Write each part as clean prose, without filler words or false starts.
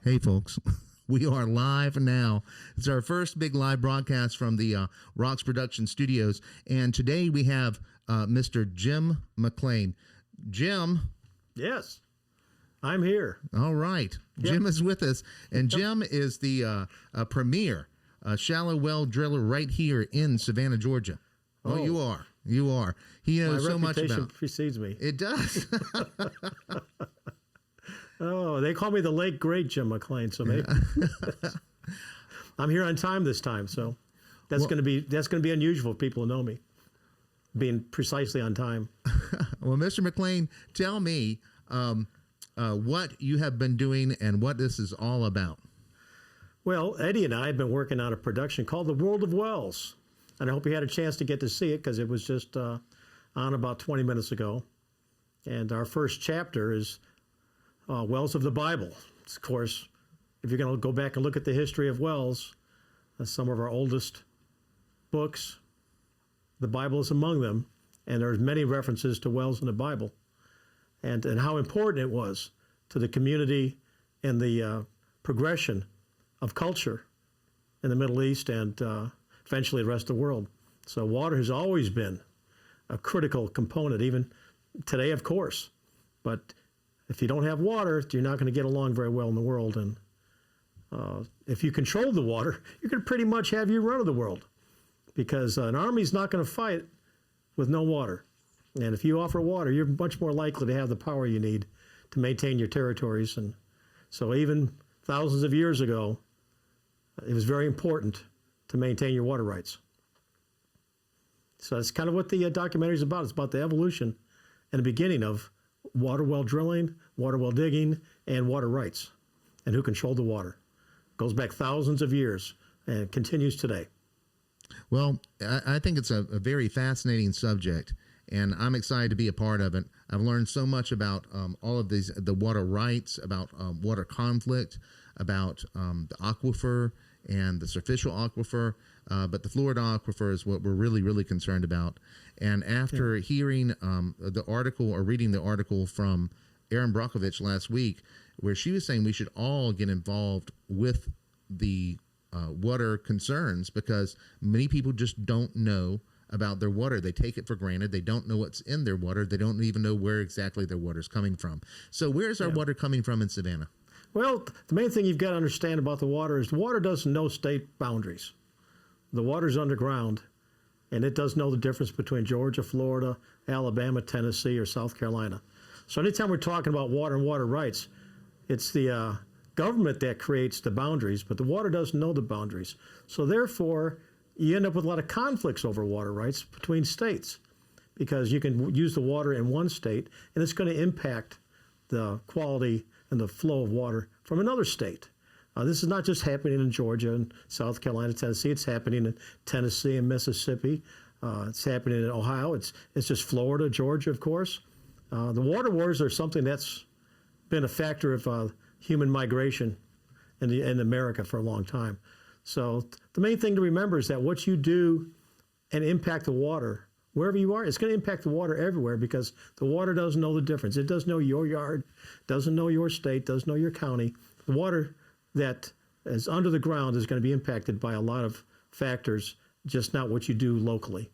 Hey, folks. We are live now. It's our first big live broadcast from the Rocks Production Studios. And today we have Mr. Jim McClain. Jim. Yes, I'm here. All right. Yep. Jim is with us. And Jim is the premier shallow well driller right here in Savannah, Georgia. Oh, you are. You are. He knows so much about. My reputation precedes me. It does. Oh, they call me the late great Jim McClain, so maybe I'm here on time this time. So that's going to be unusual for people to know me being precisely on time. Well, Mr. McClain, tell me what you have been doing and what this is all about. Well, Eddie and I have been working on a production called The World of Wells, and I hope you had a chance to get to see it because it was just on about 20 minutes ago. And our first chapter is Wells of the Bible. Of course, if you're going to go back and look at the history of wells, some of our oldest books, the Bible is among them, and there's many references to wells in the Bible, and how important it was to the community and the progression of culture in the Middle East and eventually the rest of the world. So water has always been a critical component, even today, of course, but if you don't have water, you're not going to get along very well in the world. And if you control the water, you can pretty much have your run of the world, because an army's not going to fight with no water. And if you offer water, you're much more likely to have the power you need to maintain your territories. And so even thousands of years ago, it was very important to maintain your water rights. So that's kind of what the documentary is about. It's about the evolution and the beginning of water well drilling, water well digging, and water rights, and who controlled the water. Goes back thousands of years and continues today. Well, I think it's a very fascinating subject, and I'm excited to be a part of it. I've learned so much about all of these, the water rights, about water conflict, about the aquifer and the superficial aquifer, but the Florida aquifer is what we're really, really concerned about. And after hearing the article or reading the article from Erin Brockovich last week, where she was saying we should all get involved with the water concerns, because many people just don't know about their water. They take it for granted. They don't know what's in their water. They don't even know where exactly their water is coming from. So where's our water coming from in Savannah? Well, the main thing you've got to understand about the water is the water doesn't know state boundaries. The water's underground, and it does know the difference between Georgia, Florida, Alabama, Tennessee, or South Carolina. So anytime we're talking about water and water rights, it's the government that creates the boundaries, but the water doesn't know the boundaries. So therefore, you end up with a lot of conflicts over water rights between states, because you can use the water in one state, and it's going to impact the quality and the flow of water from another state. This is not just happening in Georgia and South Carolina, Tennessee. It's happening in Tennessee and Mississippi. It's happening in Ohio. It's just Florida, Georgia, of course. The water wars are something that's been a factor of human migration in America for a long time. So the main thing to remember is that what you do and impact the water, wherever you are, it's going to impact the water everywhere, because the water doesn't know the difference. It doesn't know your yard, doesn't know your state, doesn't know your county. The water that is under the ground is going to be impacted by a lot of factors, just not what you do locally.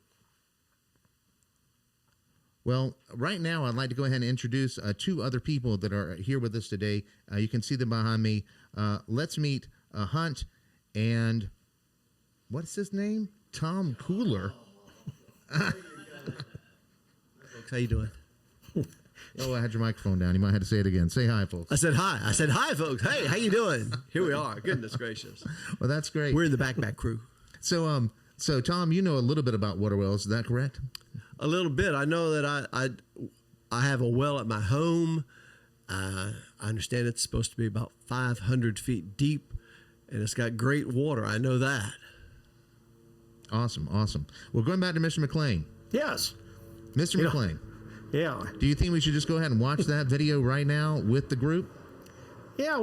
Well, right now, I'd like to go ahead and introduce two other people that are here with us today. You can see them behind me. Let's meet Hunt and, what's his name? Tom Cooler. Folks, how you doing? Oh, I had your microphone down. You might have to say it again. Say hi, folks. I said hi. I said hi, folks. Hey, how you doing? Here we are. Goodness gracious. Well, that's great. We're in the backpack crew. So Tom, you know a little bit about water wells. Is that correct? A little bit. I know that I have a well at my home. I understand it's supposed to be about 500 feet deep, and it's got great water. I know that. Awesome, awesome. Well, going back to Mr. McClain. Yes. Mr. McClain. Yeah. Do you think we should just go ahead and watch that video right now with the group? Yeah,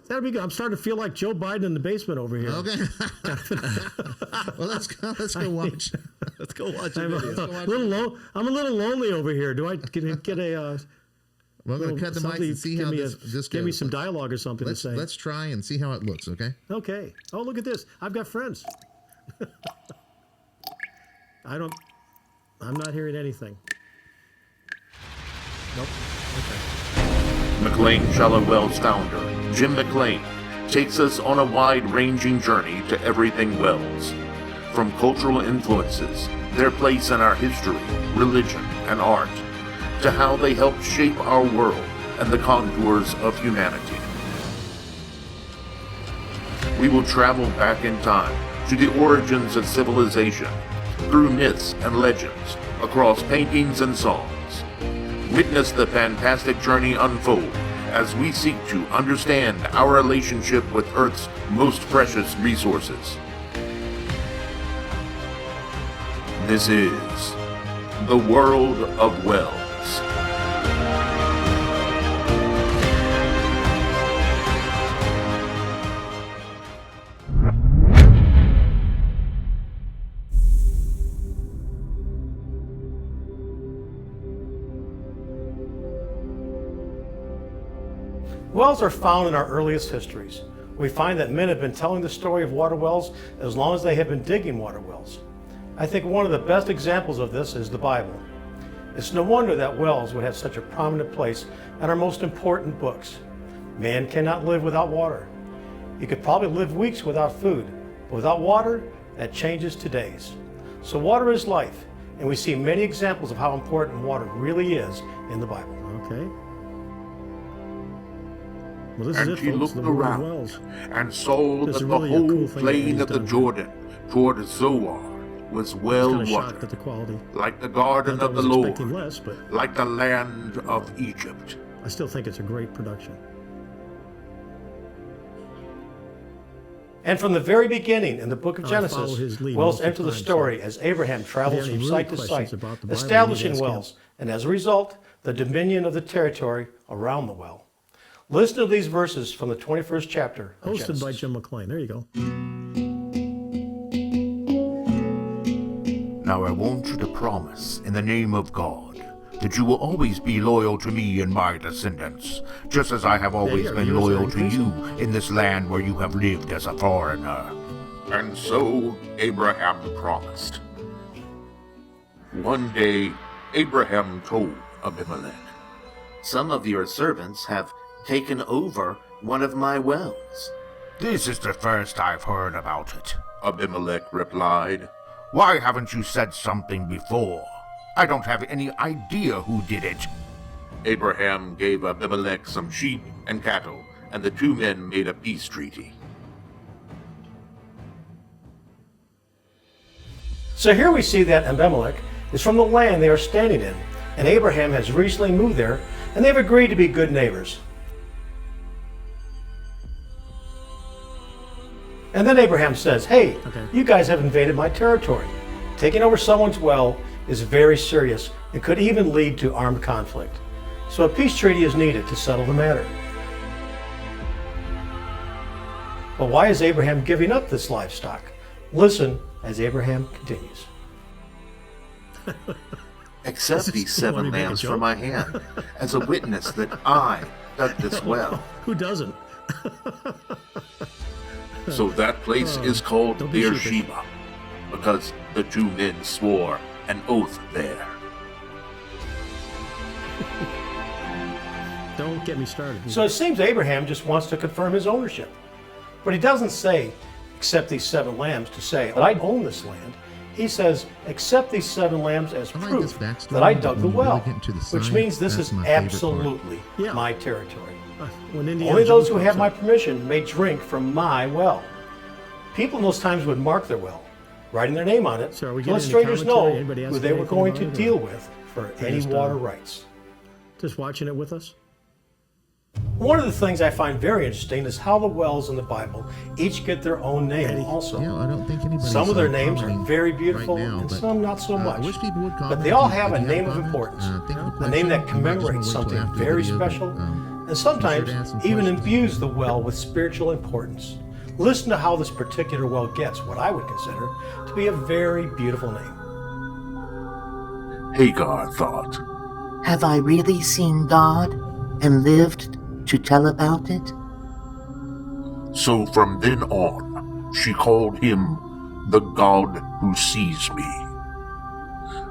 that'd be good. I'm starting to feel like Joe Biden in the basement over here. Okay. Well, let's go watch. Let's go watch I'm a video. I'm a little lonely over here. Do I get a Well, I'm going to cut the mic something- and see give how me this Give me goes. some dialogue or something to Let's say. let's try and see how it looks. Okay. Okay. Oh, look at this. I've got friends. I'm not hearing anything. Nope. Okay. McLean Shallow Wells founder, Jim McLean, takes us on a wide-ranging journey to everything wells. From cultural influences, their place in our history, religion, and art, to how they helped shape our world and the contours of humanity. We will travel back in time to the origins of civilization, through myths and legends, across paintings and songs. Witness the fantastic journey unfold as we seek to understand our relationship with Earth's most precious resources. This is the World of Wells. Wells are found in our earliest histories. We find that men have been telling the story of water wells as long as they have been digging water wells. I think one of the best examples of this is the Bible. It's no wonder that wells would have such a prominent place in our most important books. Man cannot live without water. You could probably live weeks without food, but without water, that changes to days. So water is life, and we see many examples of how important water really is in the Bible. Okay. Well, this is And it, he folks, looked the World of around Wells. and saw This that is the really a whole cool thing that plain he's of the done. Jordan toward Zoar was well Kind of shocked watered, at the quality. like the garden Not that I of the was Lord, expecting less, but like the land of Egypt. I still think it's a great production. And from the very beginning in the book of I follow Genesis, his lead wells most of the enter the time, story as Abraham travels If you from have any site real to questions site, about the Bible, you need to establishing ask him. wells, and as a result, the dominion of the territory around the well. Listen to these verses from the 21st chapter of Hosted by Oh, Jim McLean. There you go. Now I want you to promise, in the name of God, that you will always be loyal to me and my descendants, just as I have always yeah, been you loyal as to an you in this land where you have lived as a foreigner. And so Abraham promised. One day, Abraham told Abimelech, Some of your servants have taken over one of my wells. "This is the first I've heard about it," Abimelech replied. "Why haven't you said something before? I don't have any idea who did it." Abraham gave Abimelech some sheep and cattle, and the two men made a peace treaty. So here we see that Abimelech is from the land they are standing in, and Abraham has recently moved there, and they've agreed to be good neighbors. And then Abraham says, hey, you guys have invaded my territory. Taking over someone's well is very serious and could even lead to armed conflict. So a peace treaty is needed to settle the matter. But why is Abraham giving up this livestock? Listen as Abraham continues. Accept these You want me 7 to make a lambs joke? from my hand as a witness that I dug this well. Who doesn't? So that place is called don't be Beersheba, because the two men swore an oath there. Don't get me started. So it seems Abraham just wants to confirm his ownership. But he doesn't say, accept these 7 lambs to say that I own this land. He says, accept these 7 lambs as I like proof this backstory, that I but dug the when you really well, get into the which science, means this that's is my favorite part. absolutely Yeah. my territory. When Indiana Only those Jones who have pops my up. permission may drink from my well. People in those times would mark their well, writing their name on it, So are we to let getting any strangers know commentary? Anybody who asking they were anything going about to it, or deal with for any just, water rights. Just watching it with us? One of the things I find very interesting is how the wells in the Bible each get their own name also. Yeah, I don't think anybody's Some of their names are commenting very beautiful right now, and but, some not so I much. wish people would comment. But they all If you- have if a you name of comment, importance, think of a a question. name that You might just wanna commemorates wait till something after the very video, but, special, be and sure sometimes to ask some even questions. imbues the well with spiritual importance. Listen to how this particular well gets what I would consider to be a very beautiful name. Hagar thought, Have I really seen God? and lived to tell about it? So from then on, she called him the God who sees me.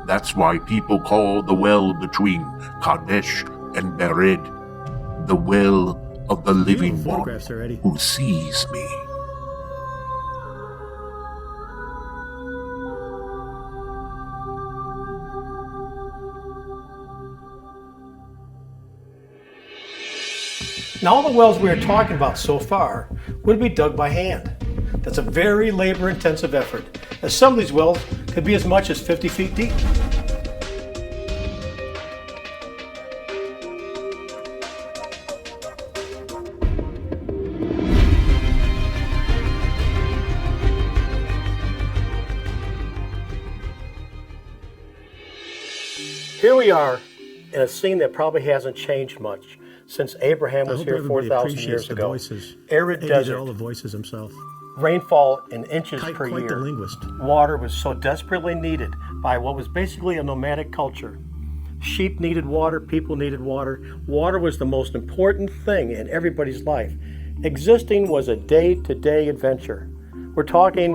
That's why people call the well between Kadesh and Bered the well of the living Beautiful one photographs there, Eddie. who sees me. Now, all the wells we are talking about so far would be dug by hand. That's a very labor-intensive effort, as some of these wells could be as much as 50 feet deep. Here we are in a scene that probably hasn't changed much since Abraham I was hope here everybody 4,000 appreciates years the ago. voices. Arid Eddie did desert, all the voices himself. rainfall in inches per Quite the year. linguist. Water was so desperately needed by what was basically a nomadic culture. Sheep needed water, people needed water. Water was the most important thing in everybody's life. Existing was a day-to-day adventure. We're talking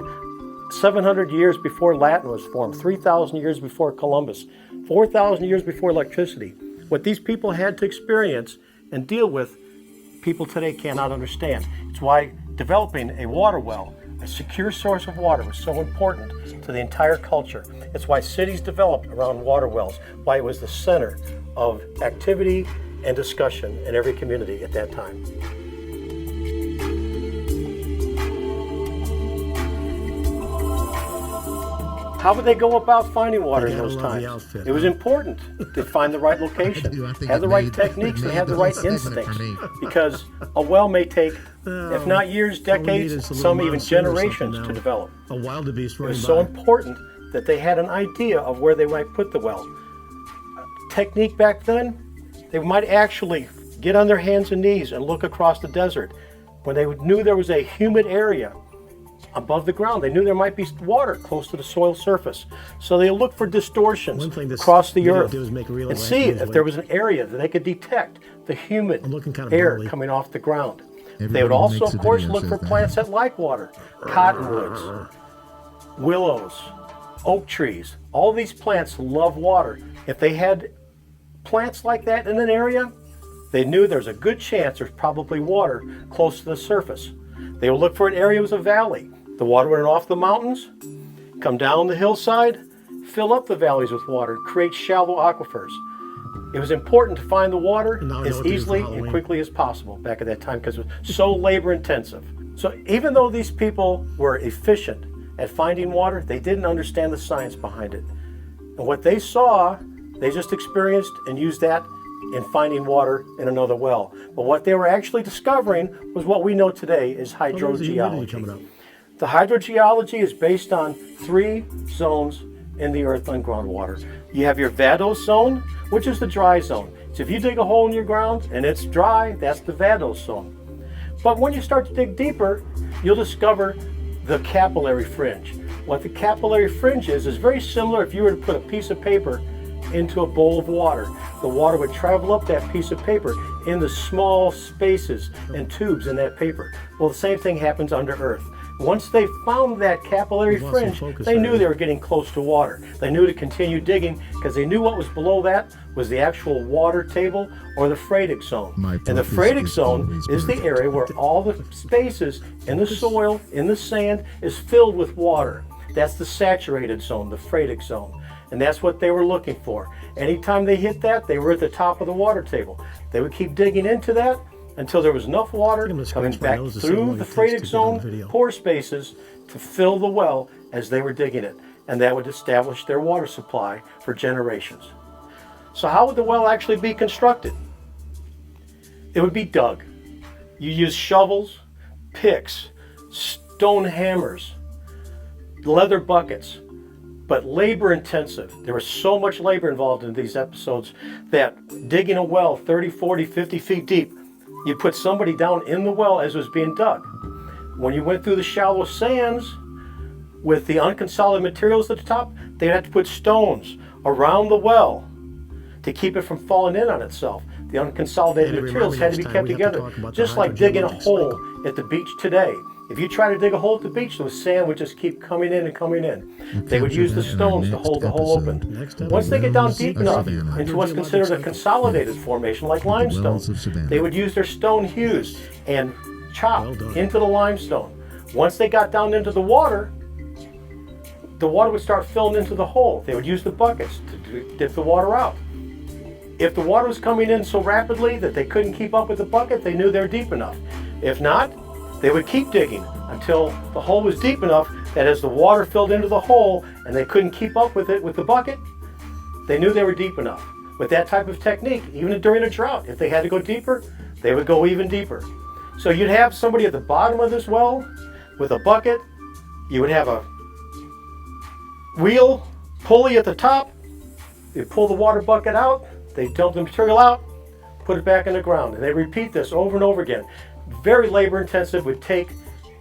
700 years before Latin was formed, 3,000 years before Columbus, 4,000 years before electricity. What these people had to experience and deal with, people today cannot understand. It's why developing a water well, a secure source of water, was so important to the entire culture. It's why cities developed around water wells, why it was the center of activity and discussion in every community at that time. How would they go about finding water They in gotta those love the times? outfit, It was huh? important to find the right location, I think have it the right made- techniques, it and made have the the right whole segment instincts. for me. Because a well may take, if not years, all we need decades, is a little some even monsoon or something generations now. to develop. A wildebeest It running was so by. important that they had an idea of where they might put the well. Technique back then, they might actually get on their hands and knees and look across the desert. When they knew there was a humid area above the ground, they knew there might be water close to the soil surface. So they look for distortions One thing this across the video earth did was make a real and life see news if there with. was an area that they could detect the humid I'm looking kinda air burly. coming off the ground. They Everybody would who also, makes of a course, video look says for that. plants that like water, cottonwoods, willows, oak trees. All these plants love water. If they had plants like that in an area, they knew there's a good chance there's probably water close to the surface. They would look for an area with a valley. The water went off the mountains, come down the hillside, fill up the valleys with water, create shallow aquifers. It was important to find the water And now I know as what to do for easily and Halloween. quickly as possible back at that time because it was so labor intensive. So even though these people were efficient at finding water, they didn't understand the science behind it. And what they saw, they just experienced and used that in finding water in another well. But what they were actually discovering was what we know today is Oh, there's the humidity hydrogeology. coming up. The hydrogeology is based on 3 zones in the earth on groundwater. You have your vadose zone, which is the dry zone. So if you dig a hole in your ground and it's dry, that's the vadose zone. But when you start to dig deeper, you'll discover the capillary fringe. What the capillary fringe is very similar if you were to put a piece of paper into a bowl of water. The water would travel up that piece of paper in the small spaces and tubes in that paper. Well, the same thing happens under earth. Once they found that capillary You've lost some fringe, focus they there, knew Eddie. they were getting close to water. They knew to continue digging because they knew what was below that was the actual water table or the Freydig zone. My And the focus Freydig is zone always is the perfect. area where all the spaces in the soil, in the sand, is filled with water. That's the saturated zone, the Freydig zone. And that's what they were looking for. Anytime they hit that, they were at the top of the water table. They would keep digging into that until there was enough water I'm gonna coming scratch my back nose to see how through long the it takes to Freydig get on zone video. pore spaces to fill the well as they were digging it. And that would establish their water supply for generations. So how would the well actually be constructed? It would be dug. You use shovels, picks, stone hammers, leather buckets, but labor intensive. There was so much labor involved in these episodes that digging a well 30, 40, 50 feet deep, you'd put somebody down in the well as it was being dug. When you went through the shallow sands with the unconsolidated materials at the top, they'd have to put stones around the well to keep it from falling in on itself. the unconsolidated And it materials had reminds to me be next kept time we have to together. talk about the Just like hydrogen digging a logic hole at the beach today. If you try to dig a hole at the beach, the sand would just keep coming in and coming in. They would capture use the that in our stones to next hold the hole episode. open. Next episode. Once they get down Wells deep of enough Savannah. into what's considered a consolidated formation like limestone, wells of Savannah. they would use their stone hews and chop Well done. into the limestone. Once they got down into the water would start filling into the hole. They would use the buckets to dip the water out. If the water was coming in so rapidly that they couldn't keep up with the bucket, they knew they were deep enough. If not, they would keep digging until the hole was deep enough that as the water filled into the hole and they couldn't keep up with it with the bucket, they knew they were deep enough. With that type of technique, even during a drought, if they had to go deeper, they would go even deeper. So you'd have somebody at the bottom of this well with a bucket, you would have a wheel, pulley at the top, they pull the water bucket out, they dump the material out, put it back in the ground, and they repeat this over and over again. Very labor intensive, would take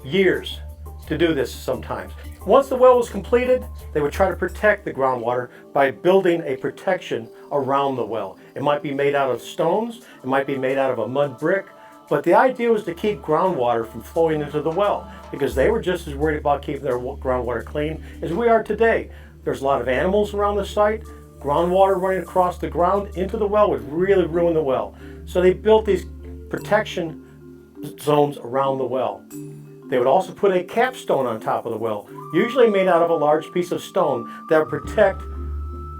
years to do this sometimes. Once the well was completed, they would try to protect the groundwater by building a protection around the well. It might be made out of stones, it might be made out of a mud brick, but the idea was to keep groundwater from flowing into the well because they were just as worried about keeping their groundwater clean as we are today. There's a lot of animals around the site. Groundwater running across the ground into the well would really ruin the well. So they built these protection zones around the well. They would also put a capstone on top of the well, usually made out of a large piece of stone that would protect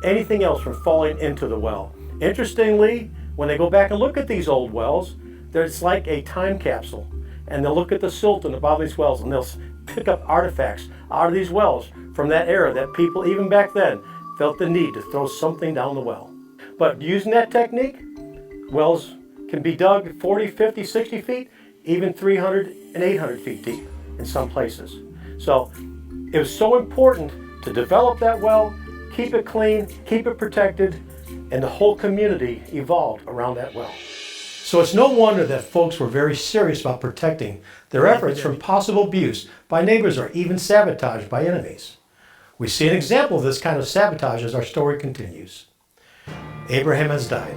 anything else from falling into the well. Interestingly, when they go back and look at these old wells, it's like a time capsule. And they'll look at the silt in the bottom of these wells and they'll pick up artifacts out of these wells from that era that people, even back then, felt the need to throw something down the well. But using that technique, wells can be dug 40, 50, 60 feet, even 300 and 800 feet deep in some places. So it was so important to develop that well, keep it clean, keep it protected, and the whole community evolved around that well. So it's no wonder that folks were very serious about protecting their efforts from possible abuse by neighbors or even sabotage by enemies. We see an example of this kind of sabotage as our story continues. Abraham has died,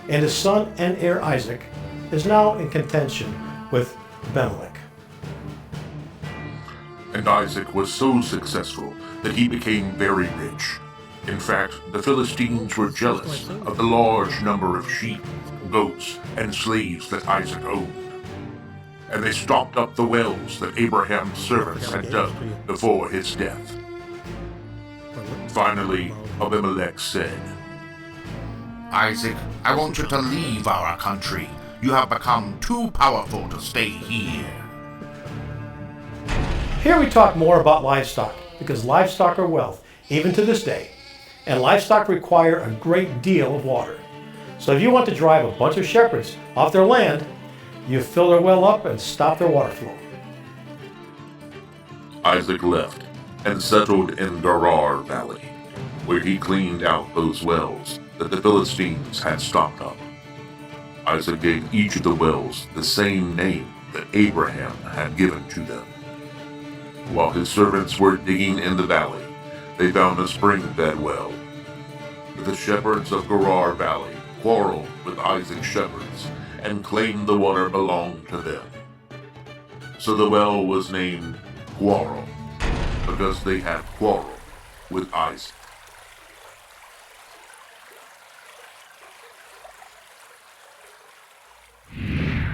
and his son and heir Isaac is now in contention with Abimelech. And Isaac was so successful that he became very rich. In fact, the Philistines were jealous of the large number of sheep, goats, and slaves that Isaac owned. And they stopped up the wells that Abraham's servants had dug before his death. Finally, Abimelech said, Isaac, I want you to leave our country. You have become too powerful to stay here. Here we talk more about livestock because livestock are wealth, even to this day. And livestock require a great deal of water. So if you want to drive a bunch of shepherds off their land, you fill their well up and stop their water flow. Isaac left and settled in Gerar Valley, where he cleaned out those wells that the Philistines had stopped up. Isaac gave each of the wells the same name that Abraham had given to them. While his servants were digging in the valley, they found a spring-fed well. The shepherds of Gerar Valley quarreled with Isaac's shepherds and claimed the water belonged to them. So the well was named Quarrel, because they had quarreled with Isaac.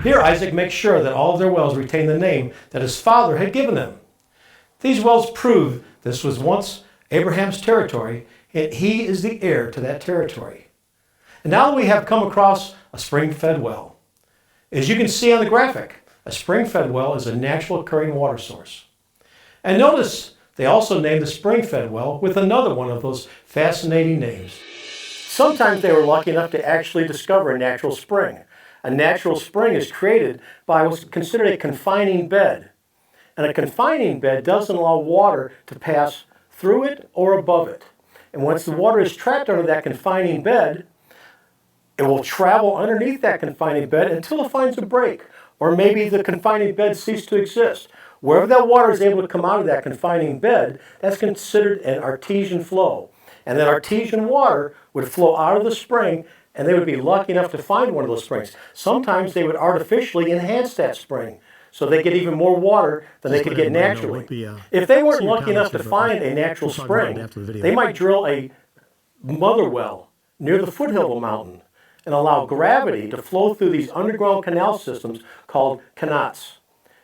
Here Isaac makes sure that all of their wells retain the name that his father had given them. These wells prove this was once Abraham's territory, and he is the heir to that territory. And now we have come across a spring-fed well. As you can see on the graphic, a spring-fed well is a natural occurring water source. And notice they also named the spring-fed well with another one of those fascinating names. Sometimes they were lucky enough to actually discover a natural spring. A natural spring is created by what's considered a confining bed. And a confining bed doesn't allow water to pass through it or above it. And once the water is trapped under that confining bed, it will travel underneath that confining bed until it finds a break, or maybe the confining bed ceases to exist. Wherever that water is able to come out of that confining bed, that's considered an artesian flow. And that artesian water would flow out of the spring and they would be lucky enough to find one of those springs. Sometimes they would artificially enhance that spring so they get even more water than they could get naturally. If they weren't lucky enough to find a natural spring, they might drill a mother well near the foothill of a mountain and allow gravity to flow through these underground canal systems called qanats.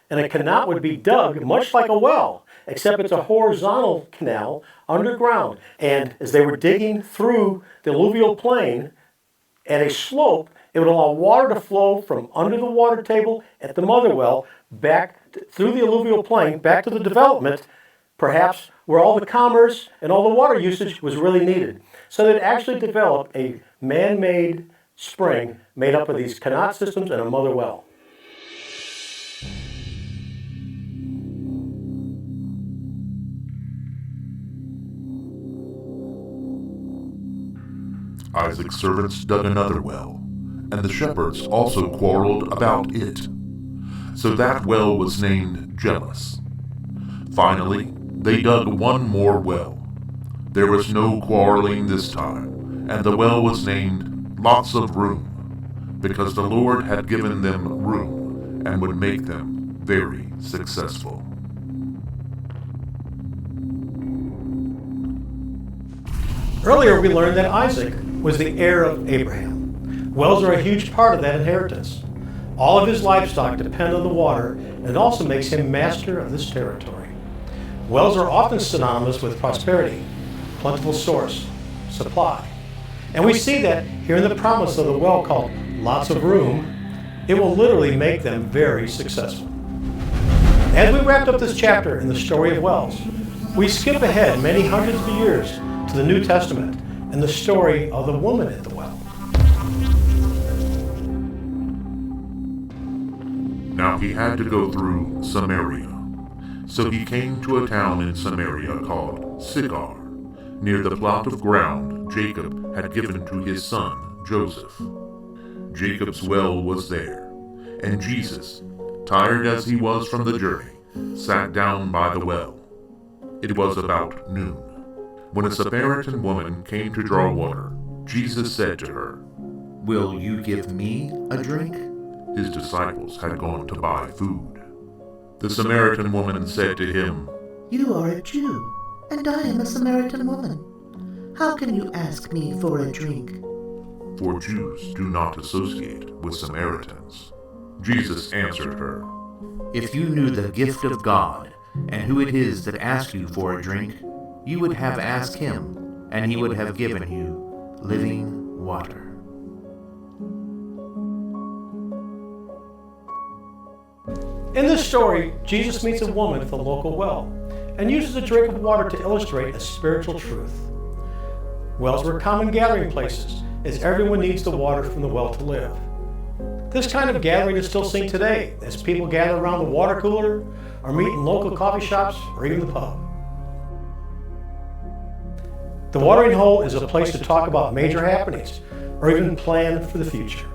And a qanat would be dug much like a well, except it's a horizontal canal underground. And as they were digging through the alluvial plain at a slope, it would allow water to flow from under the water table at the mother well back through the alluvial plain, back to the development, perhaps where all the commerce and all the water usage was really needed. So they'd actually develop a man-made spring made up of these qanat systems and a mother well. Isaac's servants dug another well, and the shepherds also quarreled about it. So that well was named Jealous. Finally, they dug one more well. There was no quarreling this time, and the well was named Lots of Room, because the Lord had given them room and would make them very successful. Earlier we learned that Isaac was the heir of Abraham. Wells are a huge part of that inheritance. All of his livestock depend on the water, and it also makes him master of this territory. Wells are often synonymous with prosperity, plentiful source, supply. And we see that here in the promise of the well called Lots of Room. It will literally make them very successful. As we wrapped up this chapter in the story of wells, we skip ahead many hundreds of years to the New Testament and the story of the woman at the well. Now he had to go through Samaria. So he came to a town in Samaria called Sychar, near the plot of ground Jacob had given to his son Joseph. Jacob's well was there, and Jesus, tired as he was from the journey, sat down by the well. It was about noon. When a Samaritan woman came to draw water, Jesus said to her, Will you give me a drink? His disciples had gone to buy food. The Samaritan woman said to him, You are a Jew, and I am a Samaritan woman. How can you ask me for a drink? For Jews do not associate with Samaritans. Jesus answered her, If you knew the gift of God, and who it is that asks you for a drink, you would have asked him, and he would have given you living water. In this story, Jesus meets a woman at the local well and uses a drink of water to illustrate a spiritual truth. Wells were common gathering places, as everyone needs the water from the well to live. This kind of gathering is still seen today, as people gather around the water cooler, or meet in local coffee shops, or even the pub. The watering hole is a place to talk about major happenings, or even plan for the future.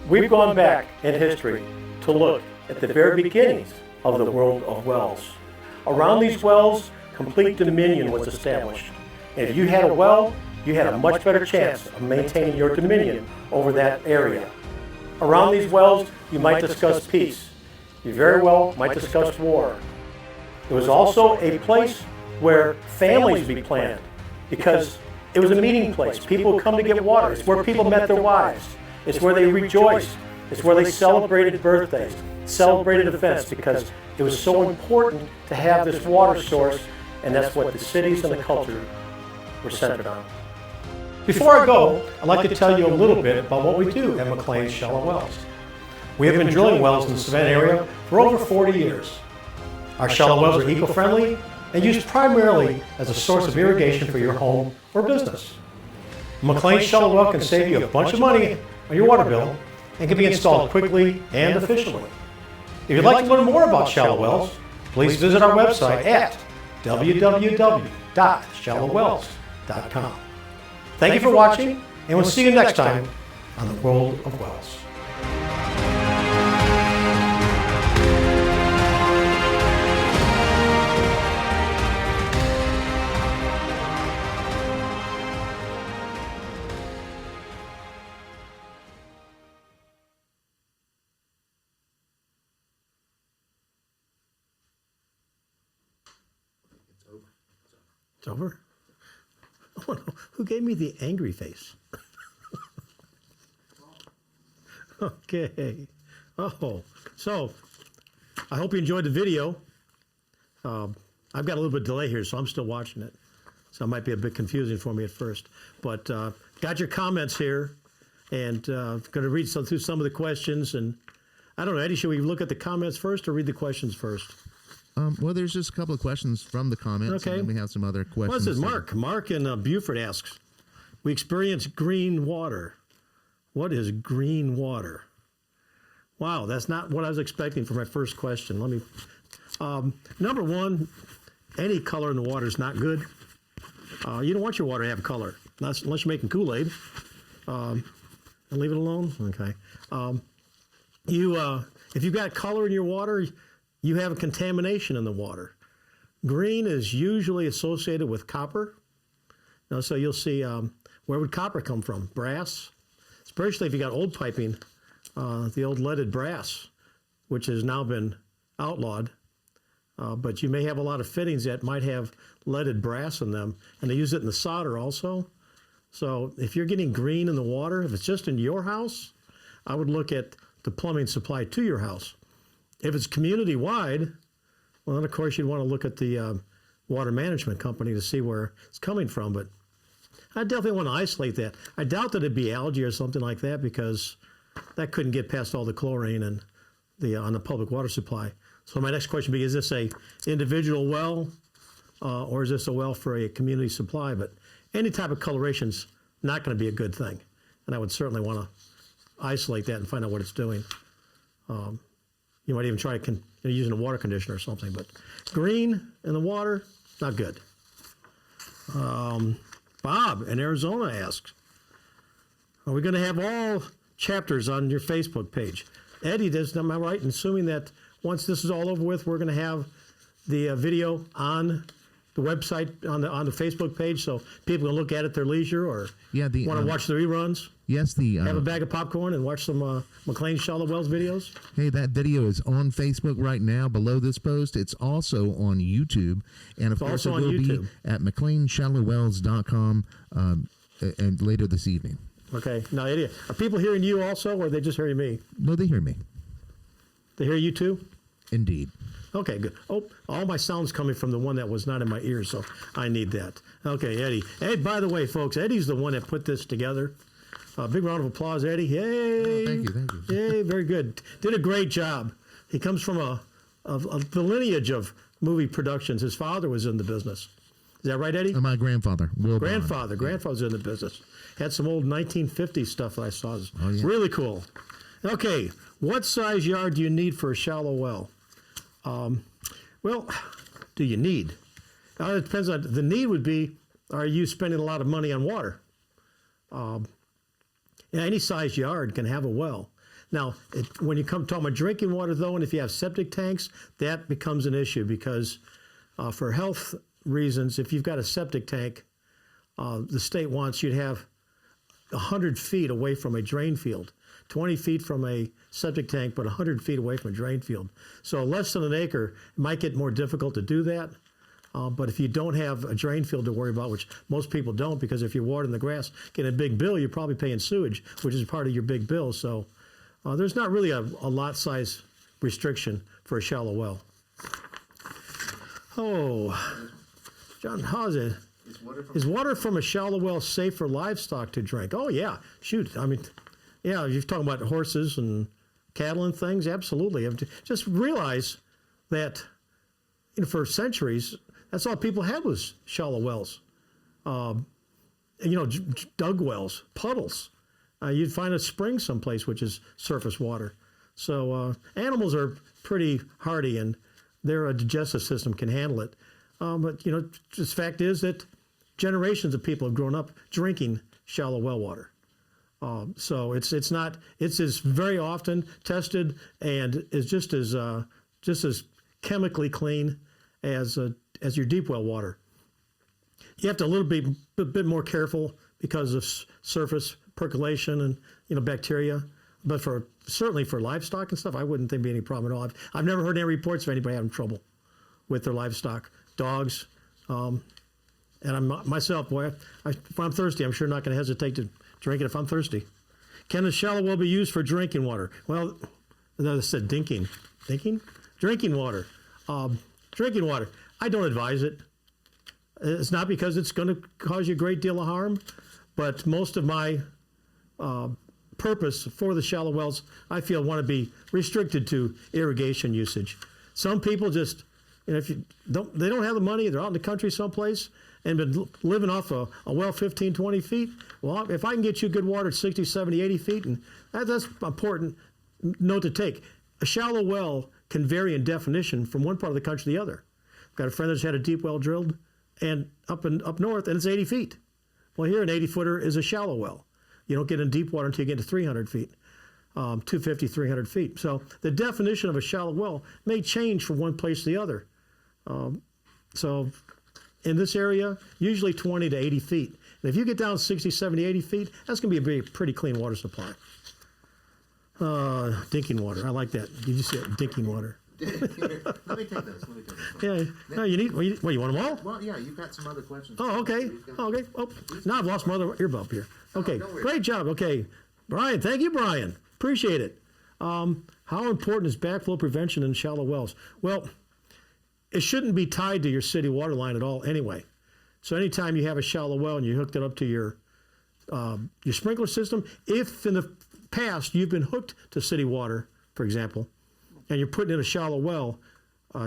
We've gone back in history to look at the very beginnings of the world of wells. Around these wells, complete dominion was established. And if you had a well, you had a much better chance of maintaining your dominion over that area. Around these wells, you might discuss peace. You very well might discuss war. It was also a place where families would be planned, because it was a meeting place. People would come to get water. It's where people met their wives. It's where they rejoiced. It's where they celebrated birthdays, celebrated events, because it was so important to have this water source, and that's what the cities and the culture were centered on. Before I go, I'd like to tell you a little bit about what we do at McLean's Shallow Wells. We have been drilling wells in the Savannah area for over 40 years. Our shallow wells are eco-friendly and used primarily as a source of irrigation for your home or business. McLean's Shallow Well can save you a bunch of money on your water bill and can be installed quickly and efficiently. If you'd like to learn more about shallow wells, please visit our website at www.shallowwells.com. Thank you for watching, and we'll see you next time on the World of Wells. It's over? Oh, no. Who gave me the angry face? Okay. Oh, so I hope you enjoyed the video. I've got a little bit of delay here, so I'm still watching it. So it might be a bit confusing for me at first. But got your comments here, and going to read through some of the questions. And I don't know, Eddie, should we look at the comments first or read the questions first? Well, there's just a couple of questions from the comments. Okay. And then we have some other questions. Well, this is Mark. Mark in Beaufort asks, we experience green water. What is green water? Wow, that's not what I was expecting for my first question. Let me, number one, any color in the water is not good. You don't want your water to have color, unless you're making Kool-Aid. And leave it alone? Okay. If you've got color in your water, you have a contamination in the water. Green is usually associated with copper. Now, so you'll see, where would copper come from? Brass, especially if you got old piping, the old leaded brass, which has now been outlawed. But you may have a lot of fittings that might have leaded brass in them, and they use it in the solder also. So if you're getting green in the water, if it's just in your house, I would look at the plumbing supply to your house. If it's community-wide, well, then of course you'd want to look at the water management company to see where it's coming from. But I definitely want to isolate that. I doubt that it'd be algae or something like that, because that couldn't get past all the chlorine and on the public water supply. So my next question would be, is this a individual well or is this a well for a community supply? But any type of coloration's not going to be a good thing. And I would certainly want to isolate that and find out what it's doing. You might even try using a water conditioner or something. But green in the water, not good. Bob in Arizona asks, are we going to have all chapters on your Facebook page? Eddie, am I right in assuming that once this is all over with, we're going to have the video on the website, on the Facebook page, so people can look at it at their leisure, or Yeah, the, want to watch the reruns, Yes, have a bag of popcorn, and watch some McLean Shallow Wells videos? hey, that video is on Facebook right now below this post. It's also on YouTube. And of course, it also on will YouTube. be at McLeanShallowWells.com and later this evening. Okay. Now, Eddie, are people hearing you also, or are they just hearing me? No, they hear me. They hear you too? Indeed. Okay, good. Oh, all my sound's coming from the one that was not in my ears, so I need that. Okay, Eddie. Hey, by the way, folks, Eddie's the one that put this together. Big round of applause, Eddie. Yay! Thank you. Yay, very good. Did a great job. He comes from the lineage of movie productions. His father was in the business. Is that right, Eddie? My grandfather, Will Bond. Grandfather's in the business. Had some old 1950s stuff that I saw. Oh, yeah. Really cool. Okay, what size yard do you need for a shallow well? Well, do you need? It depends on, the need would be, are you spending a lot of money on water? Any size yard can have a well. Now, when you come talking about drinking water, though, and if you have septic tanks, that becomes an issue, because for health reasons, if you've got a septic tank, the state wants you to have 100 feet away from a drain field, 20 feet from a septic tank, but 100 feet away from a drain field. So less than an acre, it might get more difficult to do that. But if you don't have a drain field to worry about, which most people don't, because if you're watering the grass, getting a big bill, you're probably paying sewage, which is part of your big bill. So there's not really a lot size restriction for a shallow well. Oh, John, how's it? Is water from a shallow well safe for livestock to drink? Oh, yeah. Shoot. I mean, yeah, you're talking about horses and cattle and things. Absolutely. Just realize that for centuries, that's all people had was shallow wells. Dug wells, puddles. You'd find a spring someplace, which is surface water. So animals are pretty hardy, and their digestive system can handle it. But the fact is that generations of people have grown up drinking shallow well water. So it's very often tested and is just as chemically clean as your deep well water. You have to a bit more careful because of surface percolation and bacteria. But certainly for livestock and stuff, I wouldn't think there'd be any problem at all. I've never heard any reports of anybody having trouble with their livestock, dogs, And I'm myself, boy, if I'm thirsty, I'm sure not going to hesitate to drink it if I'm thirsty. Can a shallow well be used for drinking water? Well, I said dinking. Drinking water. Drinking water. I don't advise it. It's not because it's going to cause you a great deal of harm, but most of my purpose for the shallow wells, I feel, want to be restricted to irrigation usage. Some people just, if they don't have the money, they're out in the country someplace and been living off a well 15, 20 feet. Well, if I can get you good water at 60, 70, 80 feet, and that's an important note to take. A shallow well can vary in definition from one part of the country to the other. I've got a friend that's had a deep well drilled and up north, and it's 80 feet. Well, here an 80-footer is a shallow well. You don't get in deep water until you get to 300 feet, 250, 300 feet. So the definition of a shallow well may change from one place to the other. So in this area, usually 20 to 80 feet. And if you get down 60, 70, 80 feet, that's going to be a pretty clean water supply. Dinking water. I like that. Did you see it? Dinking water. Let me take this. Yeah. No, you need. What, you want them all? Well, yeah, you've got some other questions. Oh, okay. Okay. Oh, now I've lost my other earbud here. Okay. don't worry. Great job. Okay. Brian, thank you, Brian. Appreciate it. How important is backflow prevention in shallow wells? Well, it shouldn't be tied to your city water line at all anyway. So anytime you have a shallow well and you hooked it up to your sprinkler system, if in the past you've been hooked to city water, for example, and you're putting in a shallow well,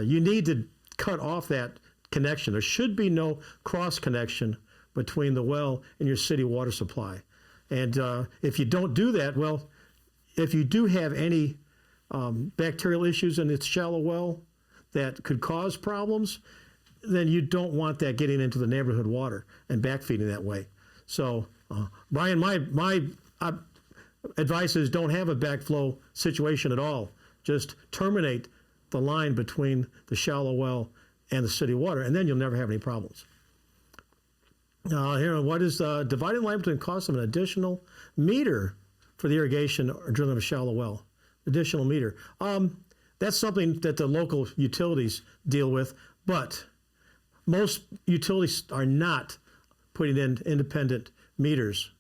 you need to cut off that connection. There should be no cross connection between the well and your city water supply. And if you don't do that, well, if you do have any bacterial issues in its shallow well that could cause problems, then you don't want that getting into the neighborhood water and backfeeding that way. So, Brian, my advice is don't have a backflow situation at all. Just terminate the line between the shallow well and the city water, and then you'll never have any problems. Here, what is the divided line between cost of an additional meter for the irrigation or drilling of a shallow well? Additional meter. That's something that the local utilities deal with, but most utilities are not putting in independent meters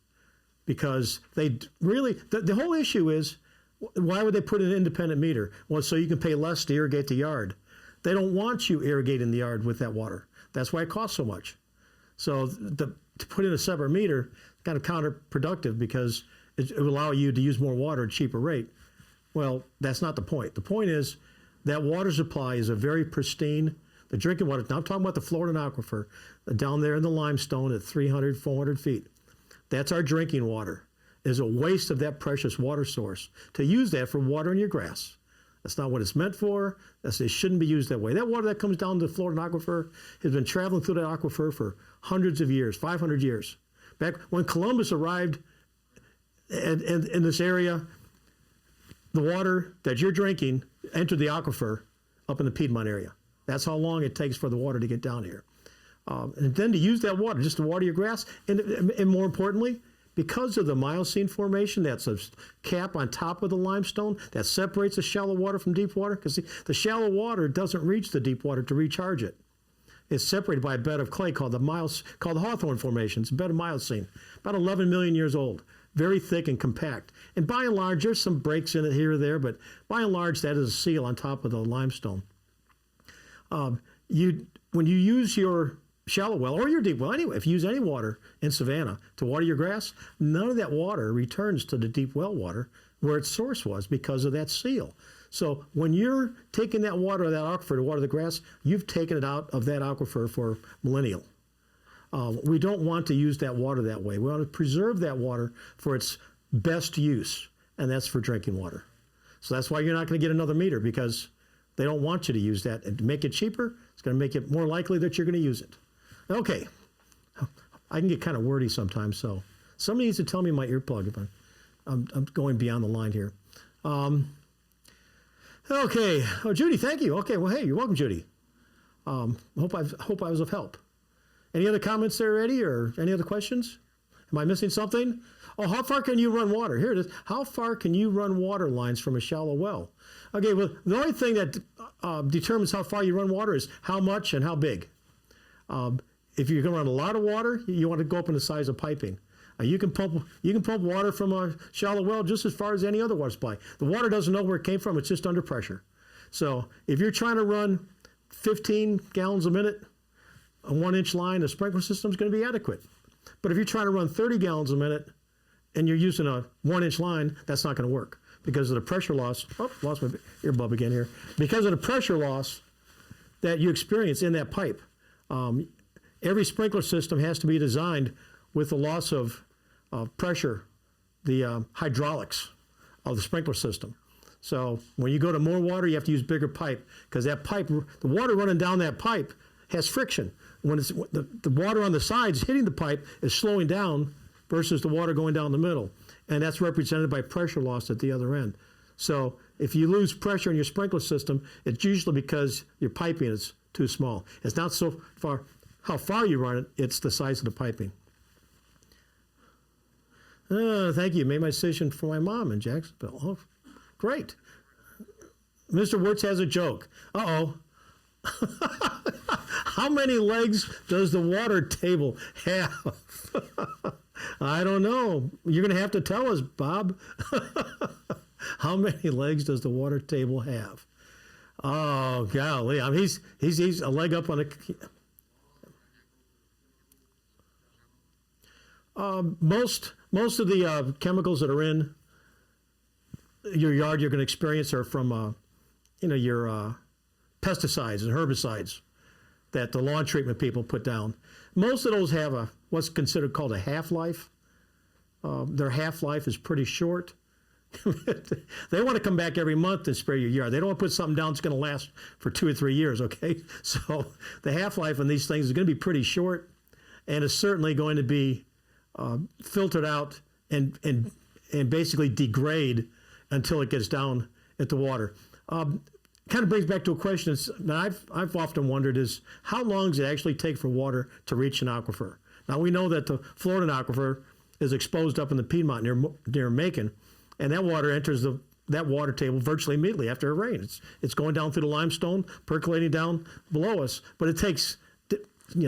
because they really, the whole issue is, why would they put in an independent meter? Well, so you can pay less to irrigate the yard. They don't want you irrigating the yard with that water. That's why it costs so much. So to put in a separate meter is kind of counterproductive because it will allow you to use more water at a cheaper rate. Well, that's not the point. The point is that water supply is a very pristine, the drinking water. Now I'm talking about the Florida aquifer down there in the limestone at 300, 400 feet. That's our drinking water. Is a waste of that precious water source to use that for watering your grass. That's not what it's meant for. It shouldn't be used that way. That water that comes down to the Florida aquifer has been traveling through that aquifer for hundreds of years, 500 years. Back when Columbus arrived in this area, the water that you're drinking entered the aquifer up in the Piedmont area. That's how long it takes for the water to get down here. And then to use that water just to water your grass, and more importantly, because of the Miocene formation, that's a cap on top of the limestone that separates the shallow water from deep water, because the shallow water doesn't reach the deep water to recharge it. It's separated by a bed of clay called the Hawthorne Formation. It's a bed of Miocene, about 11 million years old, very thick and compact. And by and large, there's some breaks in it here or there, but by and large, that is a seal on top of the limestone. When you use your shallow well or your deep well, anyway, if you use any water in Savannah to water your grass, none of that water returns to the deep well water where its source was because of that seal. So when you're taking that water of that aquifer to water the grass, you've taken it out of that aquifer for millennial. We don't want to use that water that way. We want to preserve that water for its best use, and that's for drinking water. So that's why you're not going to get another meter, because they don't want you to use that. And to make it cheaper, it's going to make it more likely that you're going to use it. Okay, I can get kind of wordy sometimes, so somebody needs to tell me my earplug if I'm going beyond the line here. Okay, oh, Judy, thank you. Okay, well, hey, you're welcome, Judy. Hope I was of help. Any other comments there, Eddie, or any other questions? Am I missing something? Oh, how far can you run water? Here it is. How far can you run water lines from a shallow well? Okay, well, the only thing that determines how far you run water is how much and how big. if you're going to run a lot of water, you want to go up in the size of piping. You can pump water from a shallow well just as far as any other water supply. The water doesn't know where it came from; it's just under pressure. So if you're trying to run 15 gallons a minute, a 1-inch line, the sprinkler system is going to be adequate. But if you're trying to run 30 gallons a minute and you're using a 1-inch line, that's not going to work because of the pressure loss. Oh, lost my earbud again here. Because of the pressure loss that you experience in that pipe. Every sprinkler system has to be designed with the loss of pressure, the hydraulics of the sprinkler system. So when you go to more water, you have to use bigger pipe because that pipe, the water running down that pipe has friction. When it's the water on the sides hitting the pipe is slowing down versus the water going down the middle. And that's represented by pressure loss at the other end. So if you lose pressure in your sprinkler system, it's usually because your piping is too small. It's not so far how far you run it, it's the size of the piping. Thank you. Made my decision for my mom in Jacksonville. Oh, great. Mr. Wirtz has a joke. Uh-oh. How many legs does the water table have? I don't know. You're going to have to tell us, Bob. How many legs does the water table have? Oh, golly. I mean, he's a leg up on a... Most of the chemicals that are in your yard you're going to experience are from, your pesticides and herbicides that the lawn treatment people put down. Most of those have what's considered called a half-life. Their half-life is pretty short. They want to come back every month and spray your yard. They don't want to put something down that's going to last for 2 or 3 years, okay? So the half-life on these things is going to be pretty short, and it's certainly going to be filtered out and basically degrade until it gets down at the water. Kind of brings back to a question that I've often wondered is how long does it actually take for water to reach an aquifer? Now we know that the Florida aquifer is exposed up in the Piedmont near Macon, and that water enters that water table virtually immediately after a rain. It's going down through the limestone, percolating down below us, but it takes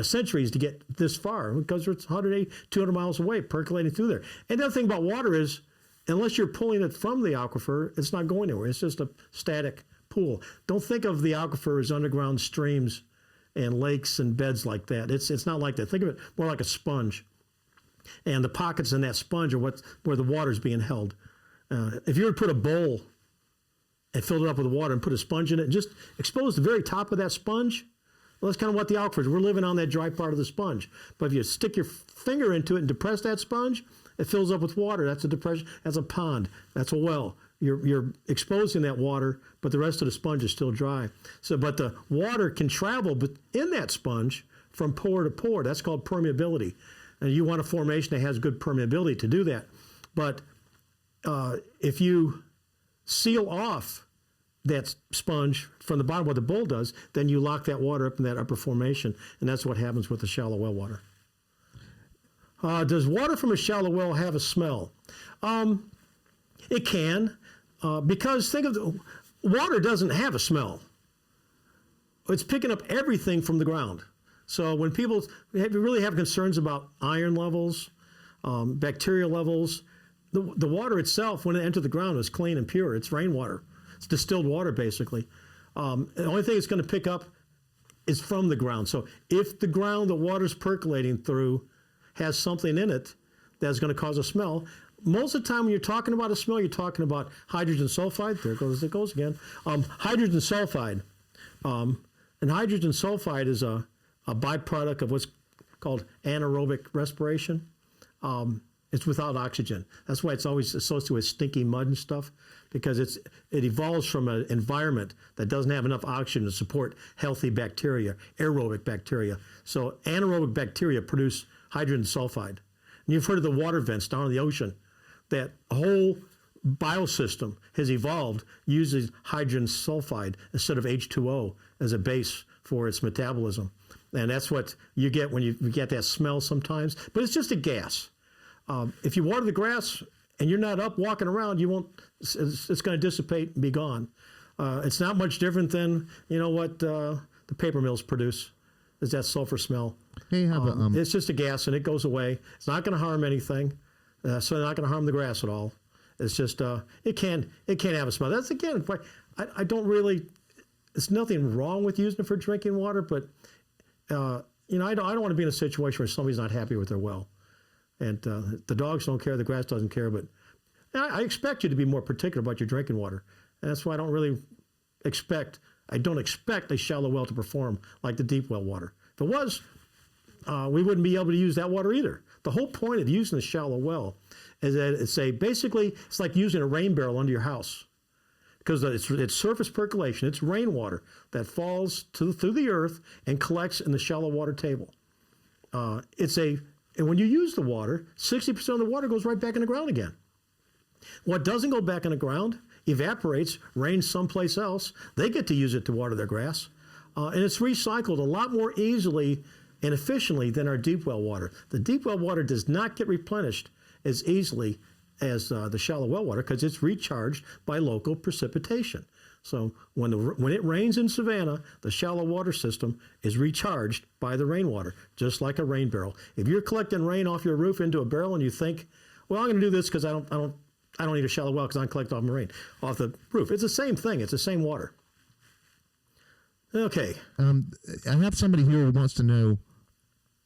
centuries to get this far because it's 180, 200 miles away, percolating through there. And the other thing about water is, unless you're pulling it from the aquifer, it's not going anywhere. It's just a static pool. Don't think of the aquifer as underground streams and lakes and beds like that. It's not like that. Think of it more like a sponge. And the pockets in that sponge are where the water is being held. If you were to put a bowl and fill it up with water and put a sponge in it and just expose the very top of that sponge, well, that's kind of what the aquifer is. We're living on that dry part of the sponge. But if you stick your finger into it and depress that sponge, it fills up with water. That's a depression. That's a pond. That's a well. You're exposing that water, but the rest of the sponge is still dry. But the water can travel in that sponge from pore to pore. That's called permeability. And you want a formation that has good permeability to do that. But if you seal off that sponge from the bottom, what the bowl does, then you lock that water up in that upper formation, and that's what happens with the shallow well water. Does water from a shallow well have a smell? It can, because think of water doesn't have a smell. It's picking up everything from the ground. So when people really have concerns about iron levels, bacteria levels, the water itself, when it enters the ground, is clean and pure. It's rainwater. It's distilled water, basically. The only thing it's going to pick up is from the ground. So if the ground the water's percolating through has something in it that's going to cause a smell, most of the time when you're talking about a smell, you're talking about hydrogen sulfide. There it goes again. Hydrogen sulfide. And hydrogen sulfide is a byproduct of what's called anaerobic respiration. It's without oxygen. That's why it's always associated with stinky mud and stuff, because it evolves from an environment that doesn't have enough oxygen to support healthy bacteria, aerobic bacteria. So anaerobic bacteria produce hydrogen sulfide. And you've heard of the water vents down in the ocean. That whole biosystem has evolved using hydrogen sulfide instead of H2O as a base for its metabolism. And that's what you get when you get that smell sometimes. But it's just a gas. If you water the grass and you're not up walking around, you won't. It's going to dissipate and be gone. It's not much different than what the paper mills produce. Is that sulfur smell? Hey, have a It's just a gas and it goes away. It's not going to harm anything, so it's not going to harm the grass at all. It's just it can't have a smell. That's again, I don't really. There's nothing wrong with using it for drinking water, but you know, I don't want to be in a situation where somebody's not happy with their well, and the dogs don't care, the grass doesn't care, but I expect you to be more particular about your drinking water, and that's why I don't expect a shallow well to perform like the deep well water. If it was, we wouldn't be able to use that water either. The whole point of using a shallow well is that basically it's like using a rain barrel under your house, because it's surface percolation. It's rainwater that falls through the earth and collects in the shallow water table. And when you use the water, 60% of the water goes right back in the ground again. What doesn't go back in the ground evaporates, rains someplace else. They get to use it to water their grass. And it's recycled a lot more easily and efficiently than our deep well water. The deep well water does not get replenished as easily as the shallow well water because it's recharged by local precipitation. So when it rains in Savannah, the shallow water system is recharged by the rainwater, just like a rain barrel. If you're collecting rain off your roof into a barrel and you think, well, I'm going to do this because I don't need a shallow well because I collect off my rain off the roof. It's the same thing. It's the same water. Okay. I have somebody here who wants to know,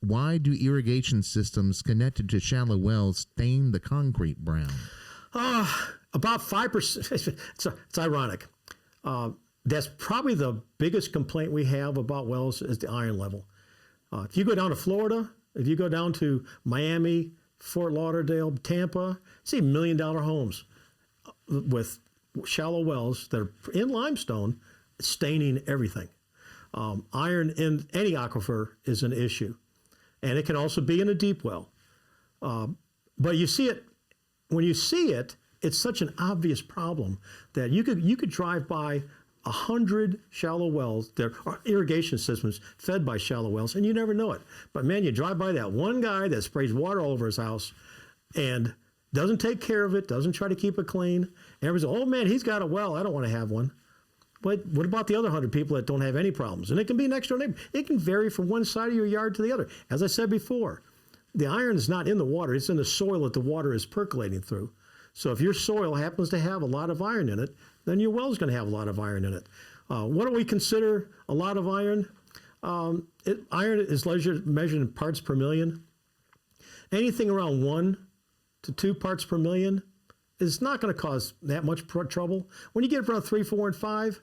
why do irrigation systems connected to shallow wells stain the concrete brown? About 5%. It's ironic. That's probably the biggest complaint we have about wells is the iron level. If you go down to Florida, if you go down to Miami, Fort Lauderdale, Tampa, see $1 million homes with shallow wells that are in limestone staining everything. Iron in any aquifer is an issue. And it can also be in a deep well. But you see it, when you see it, it's such an obvious problem that you could drive by 100 shallow wells, there are irrigation systems fed by shallow wells, and you never know it. But man, you drive by that one guy that sprays water all over his house and doesn't take care of it, doesn't try to keep it clean. And everybody's, oh man, he's got a well, I don't want to have one. But what about the other 100 people that don't have any problems? And it can be next door neighbor. It can vary from one side of your yard to the other. As I said before, the iron is not in the water. It's in the soil that the water is percolating through. So if your soil happens to have a lot of iron in it, then your well is going to have a lot of iron in it. What do we consider a lot of iron? Iron is measured in parts per million. Anything around 1 to 2 parts per million is not going to cause that much trouble. When you get around 3, 4, and 5,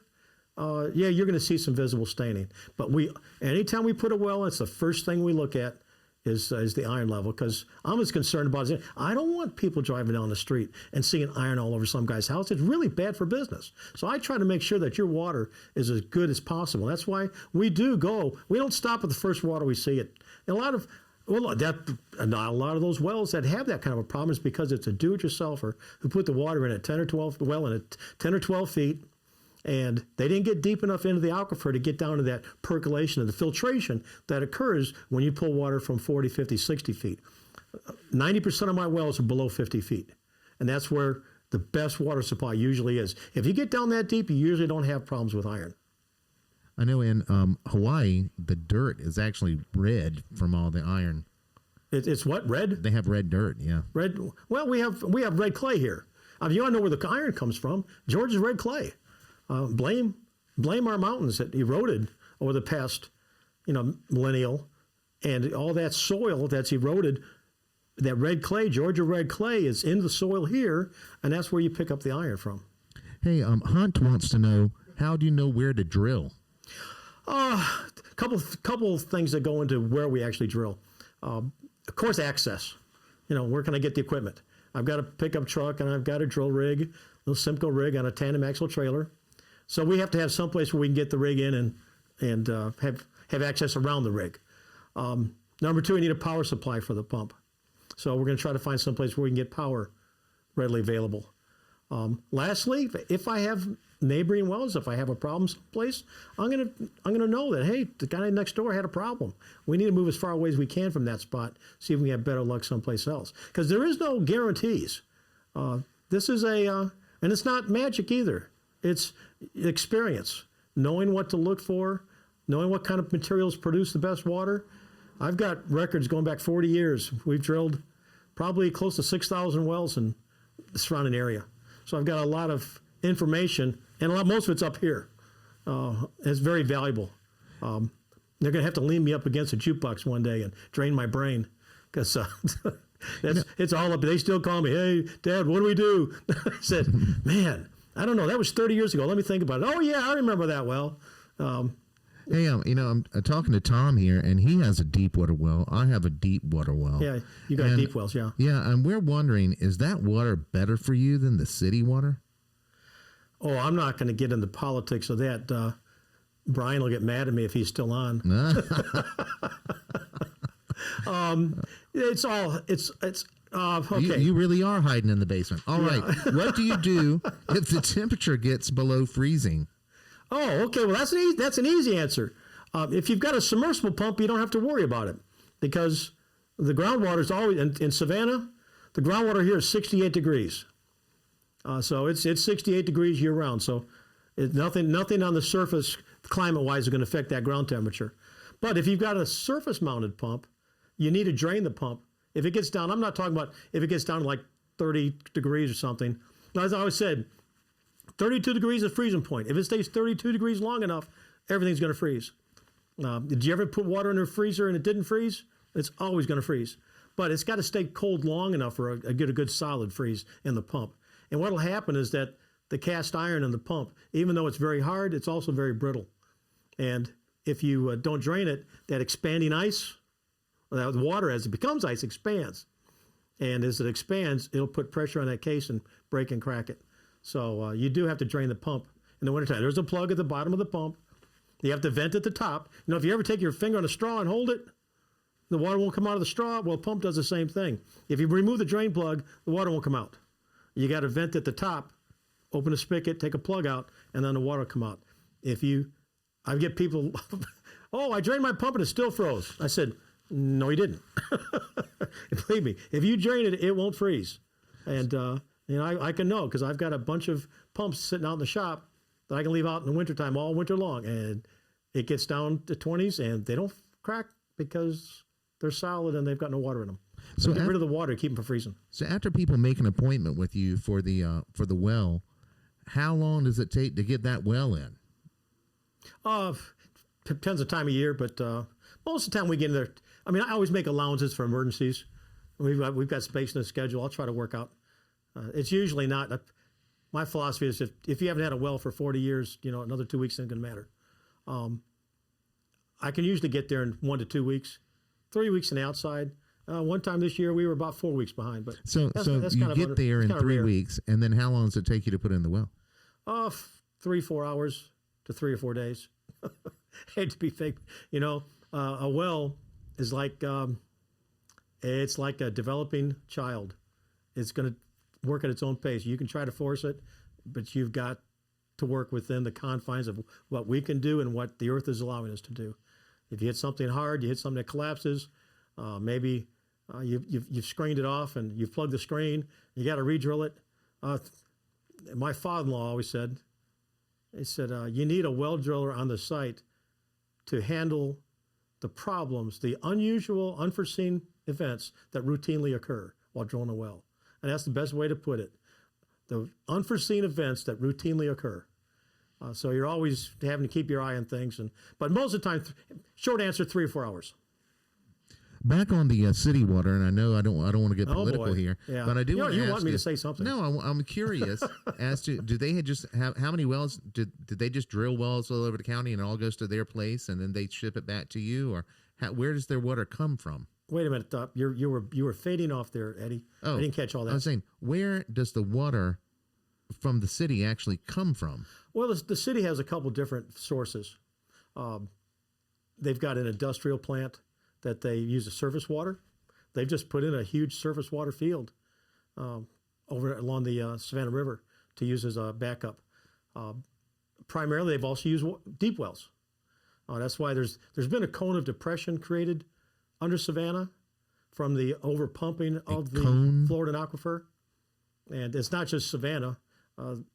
yeah, you're going to see some visible staining. But anytime we put a well, it's the first thing we look at is the iron level, because I'm as concerned about it. I don't want people driving down the street and seeing iron all over some guy's house. It's really bad for business. So I try to make sure that your water is as good as possible. That's why we don't stop at the first water we see it. And a lot of those wells that have that kind of a problem is because it's a do-it-yourselfer who put the water in at 10 or 12 feet, and they didn't get deep enough into the aquifer to get down to that percolation and the filtration that occurs when you pull water from 40, 50, 60 feet. 90% of my wells are below 50 feet, and that's where the best water supply usually is. If you get down that deep, you usually don't have problems with iron. I know in Hawaii, the dirt is actually red from all the iron. It's what, red? They have red dirt, yeah. Red. Well, we have red clay here. You want to know where the iron comes from? Georgia's red clay. Blame our mountains that eroded over the past, millennial, and all that soil that's eroded. That red clay, Georgia red clay, is in the soil here, and that's where you pick up the iron from. Hey, Hunt wants to know, how do you know where to drill? Couple of things that go into where we actually drill. Of course, access. Where can I get the equipment? I've got a pickup truck and I've got a drill rig, a little Simco rig on a tandem axle trailer. So we have to have someplace where we can get the rig in and have access around the rig. Number 2, we need a power supply for the pump. So we're going to try to find someplace where we can get power readily available. Lastly, if I have neighboring wells, if I have a problem someplace, I'm gonna know that, hey, the guy next door had a problem. We need to move as far away as we can from that spot, see if we can have better luck someplace else. Because there is no guarantees. This is and it's not magic either. It's experience, knowing what to look for, knowing what kind of materials produce the best water. I've got records going back 40 years. We've drilled probably close to 6,000 wells in the surrounding area. So I've got a lot of information, and most of it's up here. It's very valuable. They're going to have to lean me up against a jukebox one day and drain my brain, because it's all up. They still call me, "Hey, Dad, what do we do?" I said, "Man, I don't know. That was 30 years ago. Let me think about it." "Oh yeah, I remember that well." Hey, I'm talking to Tom here, and he has a deep water well. I have a deep water well. Yeah, you got deep wells, yeah. Yeah, and we're wondering, is that water better for you than the city water? Oh, I'm not going to get into politics of that. Brian will get mad at me if he's still on. It's okay. You really are hiding in the basement. All right. What do you do if the temperature gets below freezing? Oh, okay. Well, that's an easy answer. If you've got a submersible pump, you don't have to worry about it, because the groundwater is always in Savannah. The groundwater here is 68 degrees, so it's 68 degrees year round. So nothing on the surface climate-wise is going to affect that ground temperature. But if you've got a surface-mounted pump, you need to drain the pump. If it gets down, I'm not talking about if it gets down to like 30 degrees or something. As I always said, 32 degrees is freezing point. If it stays 32 degrees long enough, everything's going to freeze. Did you ever put water in a freezer and it didn't freeze? It's always going to freeze. But it's got to stay cold long enough for a good solid freeze in the pump. And what will happen is that the cast iron in the pump, even though it's very hard, it's also very brittle. And if you don't drain it, that expanding ice, that water as it becomes ice expands. And as it expands, it'll put pressure on that case and break and crack it. So you do have to drain the pump in the wintertime. There's a plug at the bottom of the pump. You have to vent at the top. If you ever take your finger on a straw and hold it, the water won't come out of the straw. Well, the pump does the same thing. If you remove the drain plug, the water won't come out. You got to vent at the top, open a spigot, take a plug out, and then the water will come out. I get people, "Oh, I drained my pump and it still froze." I said, "No, you didn't." Believe me, if you drain it, it won't freeze. And I can know, because I've got a bunch of pumps sitting out in the shop that I can leave out in the wintertime all winter long, and it gets down to 20s and they don't crack because they're solid and they've got no water in them. So get rid of the water, keep them from freezing. So after people make an appointment with you for the well, how long does it take to get that well in? Depends on the time of year, but most of the time we get in there. I mean, I always make allowances for emergencies. We've got space in the schedule. I'll try to work out. It's usually not. My philosophy is if you haven't had a well for 40 years, another 2 weeks isn't going to matter. I can usually get there in 1 to 2 weeks, 3 weeks on the outside. One time this year we were about 4 weeks behind. But so you get there in 3 weeks, and then how long does it take you to put in the well? 3-4 hours to 3 or 4 days. Hate to be fake, a well is like it's like a developing child. It's going to work at its own pace. You can try to force it, but you've got to work within the confines of what we can do and what the earth is allowing us to do. If you hit something hard, you hit something that collapses, maybe you've screened it off and you've plugged the screen, you got to re-drill it. My father-in-law always said, you need a well driller on the site to handle the problems, the unusual, unforeseen events that routinely occur while drilling a well. And that's the best way to put it. The unforeseen events that routinely occur. So you're always having to keep your eye on things. But most of the time, short answer, 3 or 4 hours. Back on the city water, and I know I don't want to get political here, yeah. But I do want to ask you want me to say something. No, I'm curious as to, do they just have, how many wells, did they just drill wells all over the county and it all goes to their place and then they ship it back to you? Or where does their water come from? Wait a minute, you were fading off there, Eddie. Oh, I didn't catch all that. I was saying, where does the water from the city actually come from? Well, the city has a couple different sources. They've got an industrial plant that they use as surface water. They've just put in a huge surface water field over along the Savannah River to use as a backup. Primarily, they've also used deep wells. That's why there's been a cone of depression created under Savannah from the overpumping of the Florida aquifer. And it's not just Savannah.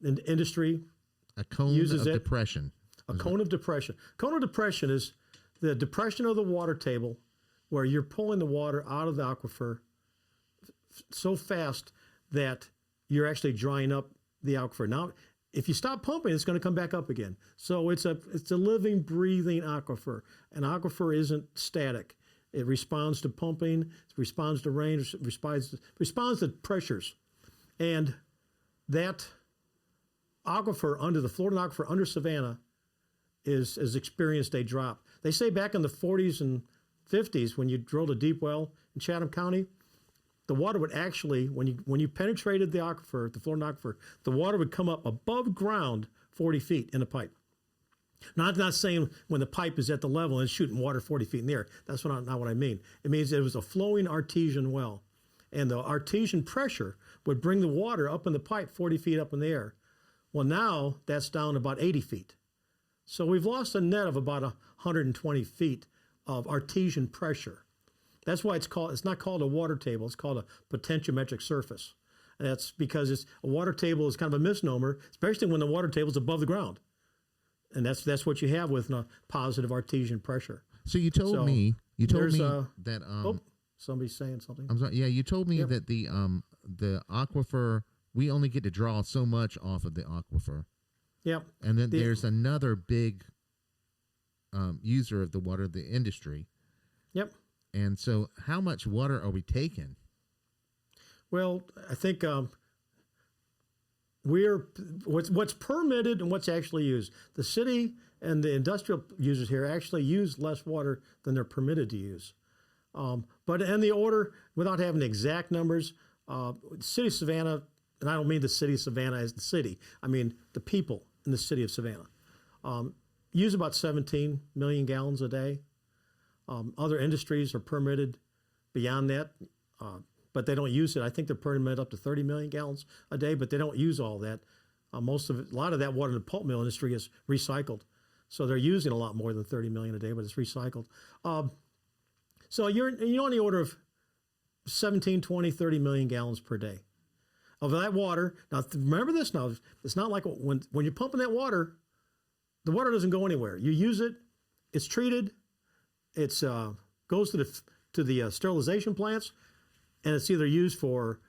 Industry a cone uses of depression. A cone of depression. Cone of depression is the depression of the water table where you're pulling the water out of the aquifer so fast that you're actually drying up the aquifer. Now, if you stop pumping, it's going to come back up again. So it's a living, breathing aquifer. An aquifer isn't static. It responds to pumping, it responds to rain, it responds to pressures. And that aquifer under the Florida aquifer under Savannah is experienced a drop. They say back in the 40s and 50s, when you drilled a deep well in Chatham County, the water would actually, when you penetrated the aquifer, the Florida aquifer, the water would come up above ground 40 feet in a pipe. Now, I'm not saying when the pipe is at the level and it's shooting water 40 feet in the air. That's not what I mean. It means it was a flowing artesian well. And the artesian pressure would bring the water up in the pipe 40 feet up in the air. Well, now that's down about 80 feet. So we've lost a net of about 120 feet of artesian pressure. That's why it's not called a water table. It's called a potentiometric surface. And that's because a water table is kind of a misnomer, especially when the water table is above the ground. And that's what you have with a positive artesian pressure. So you told me that somebody's saying something. I'm sorry. Yeah, you told me that the aquifer, we only get to draw so much off of the aquifer. Yep. And then there's another big user of the water, the industry. Yep. And so how much water are we taking? Well, I think what's permitted and what's actually used. The city and the industrial users here actually use less water than they're permitted to use. But in the order, without having exact numbers, the city of Savannah, and I don't mean the city of Savannah as the city, I mean the people in the city of Savannah, use about 17 million gallons a day. Other industries are permitted beyond that, but they don't use it. I think they're permitted up to 30 million gallons a day, but they don't use all that. A lot of that water in the pulp mill industry is recycled. So they're using a lot more than 30 million a day, but it's recycled. So you're on the order of 17, 20, 30 million gallons per day of that water. Now, remember this now. It's not like when you're pumping that water, the water doesn't go anywhere. You use it, it's treated, it's goes to the sterilization plants, and it's either used for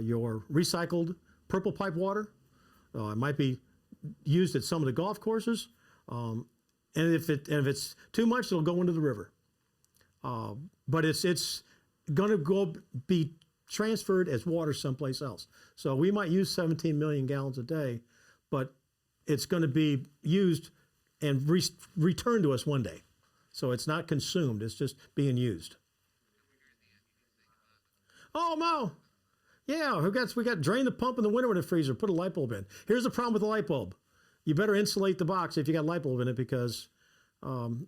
your recycled purple pipe water. It might be used at some of the golf courses, and if it's too much, it'll go into the river. But it's going to be transferred as water someplace else. So we might use 17 million gallons a day, but it's going to be used and returned to us one day. So it's not consumed; it's just being used. Oh, Mo. Yeah, we got drain the pump in the winter in the freezer, put a light bulb in. Here's the problem with the light bulb. You better insulate the box if you got a light bulb in it because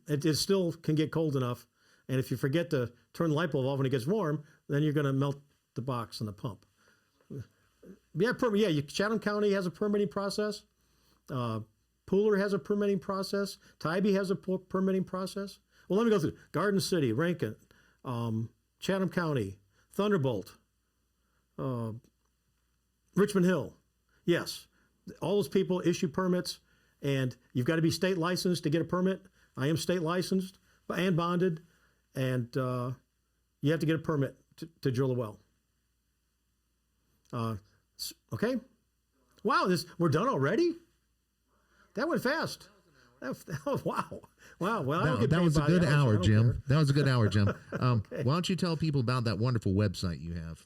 it still can get cold enough. And if you forget to turn the light bulb off when it gets warm, then you're going to melt the box and the pump. Chatham County has a permitting process. Pooler has a permitting process. Tybee has a permitting process. Well, let me go through. Garden City, Rankin, Chatham County, Thunderbolt, Richmond Hill. Yes, all those people issue permits, and you've got to be state licensed to get a permit. I am state licensed and bonded, and you have to get a permit to drill a well. Okay? Wow, we're done already? That went fast. Wow. Well, I don't get that paid was a by good the hour, so I hour, don't Jim. care. That was a good hour, Jim. Why don't you tell people about that wonderful website you have?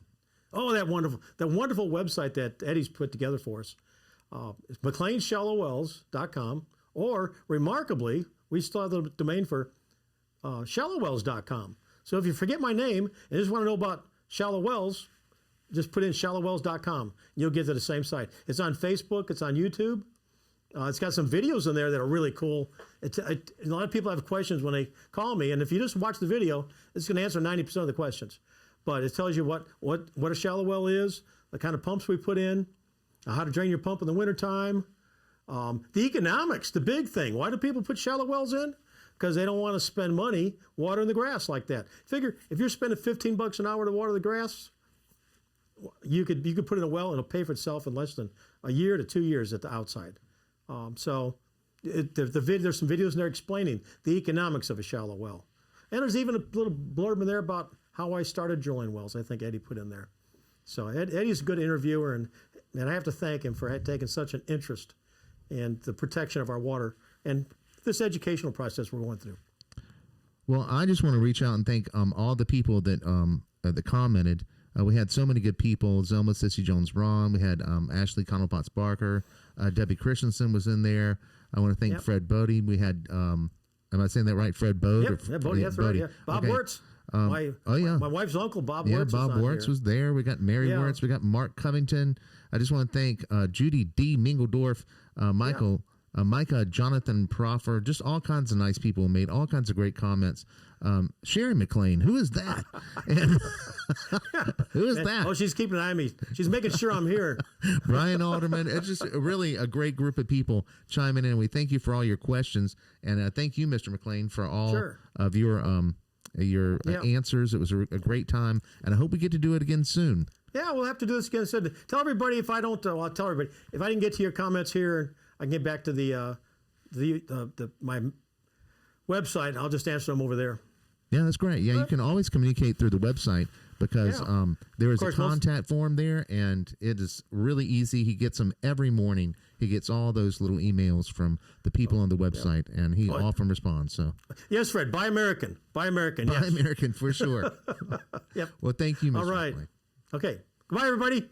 Oh, that wonderful website that Eddie's put together for us. It's McLeanShallowWells.com, or remarkably, we still have the domain for shallowwells.com. So if you forget my name and just want to know about shallow wells, just put in shallowwells.com. You'll get to the same site. It's on Facebook. It's on YouTube. It's got some videos in there that are really cool. A lot of people have questions when they call me, and if you just watch the video, it's going to answer 90% of the questions. But it tells you what a shallow well is, the kind of pumps we put in, how to drain your pump in the wintertime, the economics, the big thing. Why do people put shallow wells in? Because they don't want to spend money watering the grass like that. Figure if you're spending $15 an hour to water the grass, you could put in a well and it'll pay for itself in less than a year to 2 years at the outside. There's some videos in there explaining the economics of a shallow well. And there's even a little blurb in there about how I started drilling wells. I think Eddie put in there. So Eddie's a good interviewer, and I have to thank him for taking such an interest in the protection of our water and this educational process we're going through. Well, I just want to reach out and thank all the people that commented. We had so many good people. Zelma Sissy Jones Braun. We had Ashley Connell Potts Barker. Debbie Christensen was in there. I want to thank Fred Bodie. We had, am I saying that right? Fred Bode? Yep, Bodie, that's right. Yeah. Bob Wirtz. My wife's uncle, Bob Wirtz. Bob Wirtz was there. We got Mary Wirtz. We got Mark Covington. I just want to thank Judy D. Mingledorf, Michael, Micah, Jonathan Proffer, just all kinds of nice people made all kinds of great comments. Sherry McLean, who is that? And who is that? Oh, she's keeping an eye on me. She's making sure I'm here. Brian Alderman. It's just really a great group of people chiming in. We thank you for all your questions, and thank you, Mr. McLean, for all of your answers. It was a great time, and I hope we get to do it again soon. Yeah, we'll have to do this again soon. Tell everybody if I don't. I'll tell everybody if I didn't get to your comments here. I can get back to my website. I'll just answer them over there. Yeah, that's great. Yeah, you can always communicate through the website because there is a contact form there, and it is really easy. He gets them every morning. He gets all those little emails from the people on the website, and he often responds. So yes, Fred, buy American. Buy American. Buy yes. American for sure. Yep. Well, thank you, Mr. All right. McLean. Okay. Goodbye, everybody.